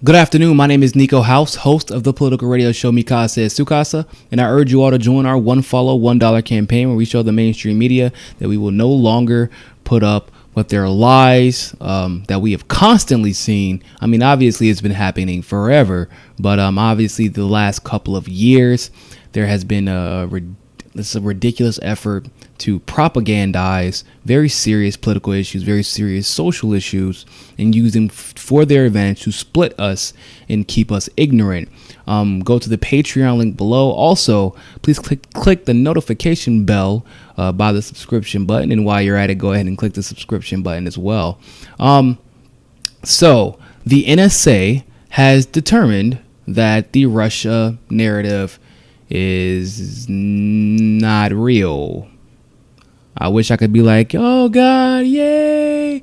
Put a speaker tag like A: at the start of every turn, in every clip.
A: Good afternoon. My name is Niko House, host of the political radio show Mikasa Sukasa, and I urge you all to join our One Follow, $1 campaign where we show the mainstream media that we will no longer put up with their lies that we have constantly seen. I mean, obviously it's been happening forever, but obviously the last couple of years there has been a ridiculous effort to propagandize very serious political issues, very serious social issues, and use them for their advantage to split us and keep us ignorant. Go to the Patreon link below. Also, please click the notification bell by the subscription button. And while you're at it, go ahead and click the subscription button as well. So the NSA has determined that the Russia narrative is not real. I wish I could be like, oh God, yay,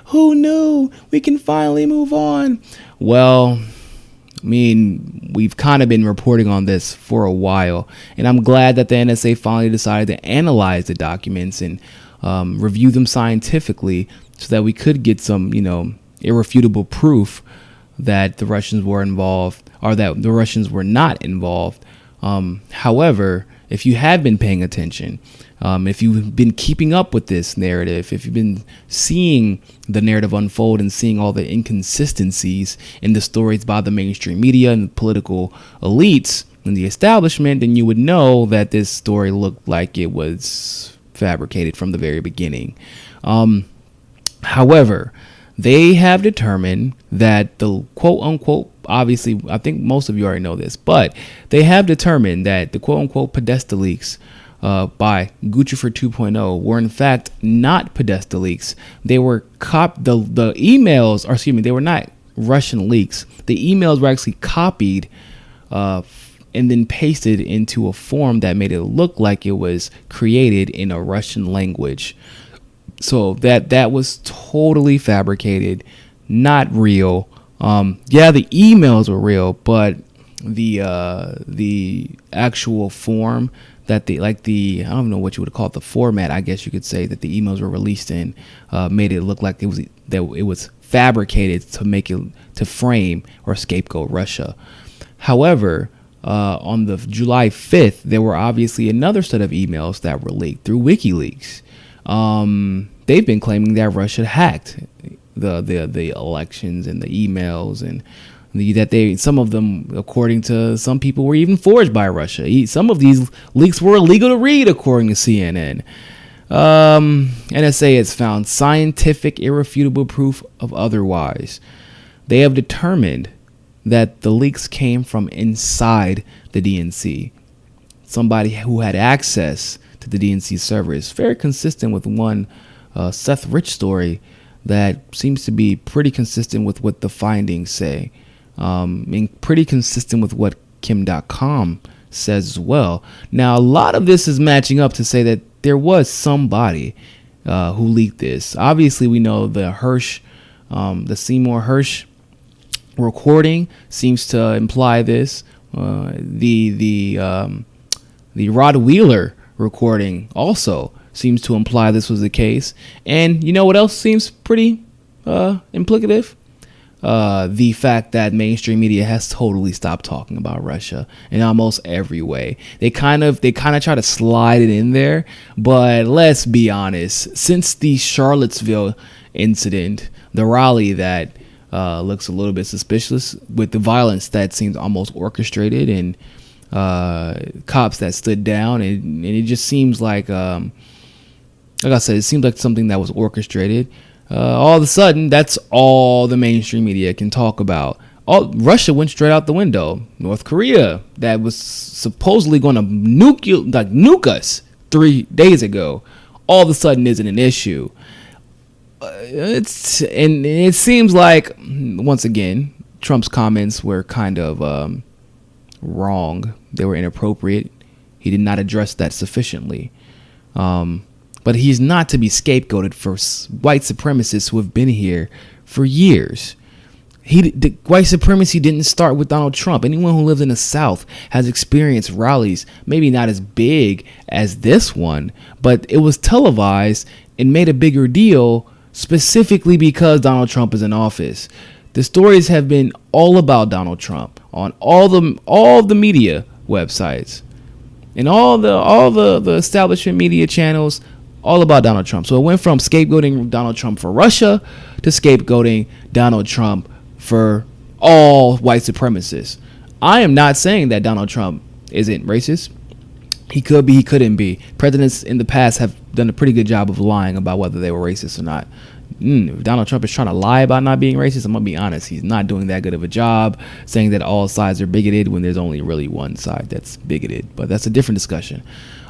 A: who knew? We can finally move on. Well, I mean, we've kind of been reporting on this for a while, and I'm glad that the NSA finally decided to analyze the documents and review them scientifically so that we could get some, irrefutable proof that the Russians were involved or that the Russians were not involved. However, if you have been paying attention, if you've been keeping up with this narrative, if you've been seeing the narrative unfold and seeing all the inconsistencies in the stories by the mainstream media and the political elites and the establishment, then you would know that this story looked like it was fabricated from the very beginning. However, they have determined that the quote unquote, obviously, I think most of you already know this, but they have determined that the quote unquote Podesta Leaks by Guccifer 2.0 were in fact not Podesta Leaks. They were the emails, or excuse me, they were not Russian leaks. The emails were actually copied and then pasted into a form that made it look like it was created in a Russian language. So that was totally fabricated, not real. Yeah, the emails were real, but the actual form that I don't know what you would call it, the format, I guess you could say, that the emails were released in made it look like it was fabricated to frame or scapegoat Russia. However, on the July 5th, there were obviously another set of emails that were leaked through WikiLeaks. They've been claiming that Russia hacked the elections and the emails, and that some of them, according to some people, were even forged by Russia. Some of these leaks were illegal to read, according to CNN. NSA has found scientific, irrefutable proof of otherwise. They have determined that the leaks came from inside the DNC. Somebody who had access to the DNC server. Is very consistent with one Seth Rich story that seems to be pretty consistent with what the findings say. And pretty consistent with what Kim.com says as well. Now, a lot of this is matching up to say that there was somebody who leaked this. Obviously, we know the Seymour Hersh recording seems to imply this. The Rod Wheeler recording also seems to imply this was the case. And you know what else seems pretty implicative? The fact that mainstream media has totally stopped talking about Russia in almost every way. They kind of try to slide it in there, but let's be honest. Since the Charlottesville incident, the rally that looks a little bit suspicious with the violence that seems almost orchestrated and cops that stood down, and it just seems like I said, it seems like something that was orchestrated. All of a sudden, that's all the mainstream media can talk about. Russia went straight out the window. North Korea, that was supposedly going to nuke us 3 days ago, all of a sudden isn't an issue. It seems like, once again, Trump's comments were kind of wrong. They were inappropriate. He did not address that sufficiently. But he's not to be scapegoated for white supremacists who have been here for years. The white supremacy didn't start with Donald Trump. Anyone who lives in the South has experienced rallies, maybe not as big as this one, but it was televised and made a bigger deal specifically because Donald Trump is in office. The stories have been all about Donald Trump on all the media websites and all the establishment media channels, all about Donald Trump. So it went from scapegoating Donald Trump for Russia to scapegoating Donald Trump for all white supremacists. I am not saying that Donald Trump isn't racist. He could be, he couldn't be. Presidents in the past have done a pretty good job of lying about whether they were racist or not. If Donald Trump is trying to lie about not being racist, I'm going to be honest, he's not doing that good of a job saying that all sides are bigoted when there's only really one side that's bigoted. But that's a different discussion.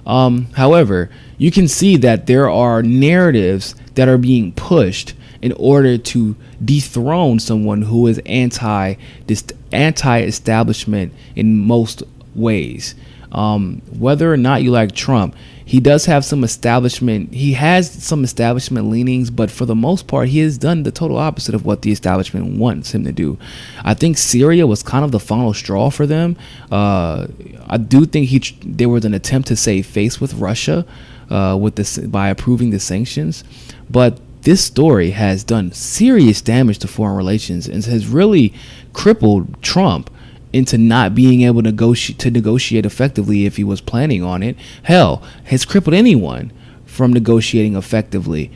A: However, you can see that there are narratives that are being pushed in order to dethrone someone who is anti-establishment in most ways. Whether or not you like Trump, he does have some establishment. He has some establishment leanings, but for the most part, he has done the total opposite of what the establishment wants him to do. I think Syria was kind of the final straw for them. I do think there was an attempt to save face with Russia by approving the sanctions, but this story has done serious damage to foreign relations and has really crippled Trump into not being able to negotiate effectively if he was planning on it. Hell, has crippled anyone from negotiating effectively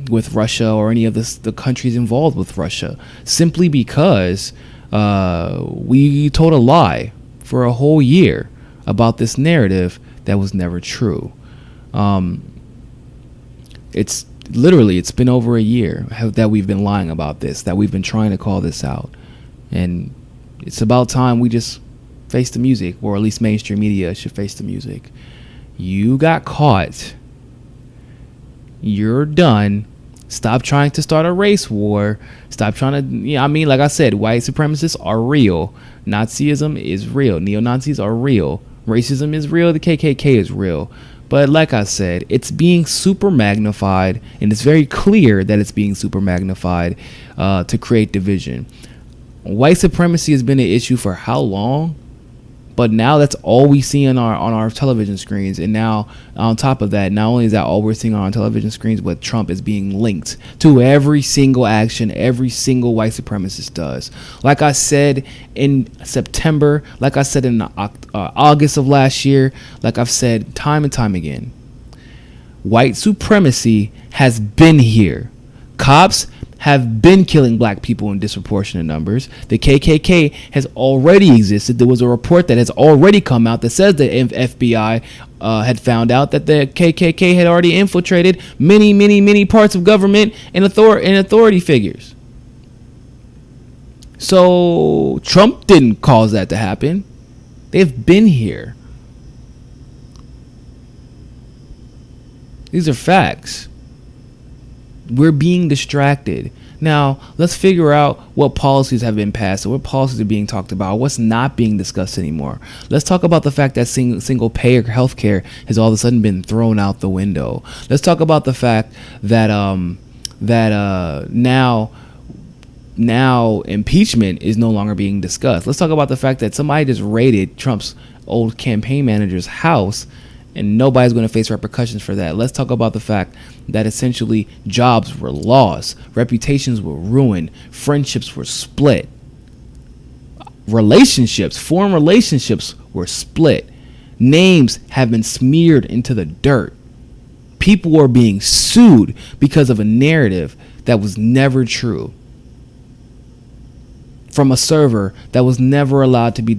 A: with Russia or any of the countries involved with Russia, simply because we told a lie for a whole year about this narrative that was never true. It's been over a year that we've been lying about this, that we've been trying to call this out. And it's about time we just face the music, or at least mainstream media should face the music. You got caught. You're done. Stop trying to start a race war. Stop trying to, like I said, white supremacists are real. Nazism is real. Neo-Nazis are real. Racism is real. The KKK is real. But like I said, it's being super magnified, and it's very clear that it's being super magnified to create division. White supremacy has been an issue for how long? But now that's all we see on our television screens. And now on top of that, not only is that all we're seeing on our television screens, but Trump is being linked to every single action every single white supremacist does. Like I said in September, like I said in August of last year, like I've said time and time again, white supremacy has been here. Cops have been killing black people in disproportionate numbers. The KKK has already existed. There was a report that has already come out that says the FBI had found out that the KKK had already infiltrated many parts of government and authority figures. So Trump didn't cause that to happen. They've been here. These are facts. We're being distracted. Now, let's figure out what policies have been passed, or what policies are being talked about, what's not being discussed anymore. Let's talk about the fact that single payer healthcare has all of a sudden been thrown out the window. Let's talk about the fact that now impeachment is no longer being discussed. Let's talk about the fact that somebody just raided Trump's old campaign manager's house, and nobody's going to face repercussions for that. Let's talk about the fact that essentially jobs were lost, reputations were ruined, friendships were split, foreign relationships were split, names have been smeared into the dirt. People are being sued because of a narrative that was never true, from a server that was never allowed to be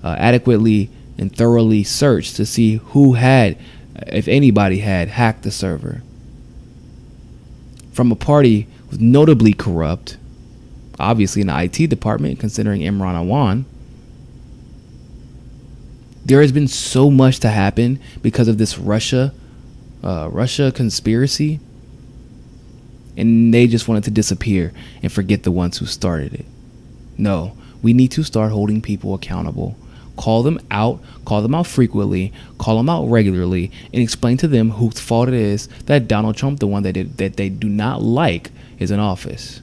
A: adequately and thoroughly searched to see who had, if anybody had, hacked the server. From a party was notably corrupt, obviously in the IT department, considering Imran Awan. There has been so much to happen because of this Russia conspiracy, and they just wanted to disappear and forget the ones who started it. No, we need to start holding people accountable. Call them out frequently, call them out regularly, and explain to them whose fault it is that Donald Trump, the one that they do not like, is in office.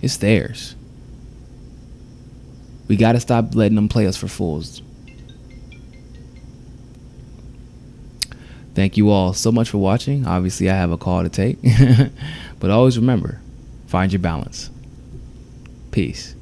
A: It's theirs. We got to stop letting them play us for fools. Thank you all so much for watching. Obviously, I have a call to take, but always remember, Find your balance. Peace.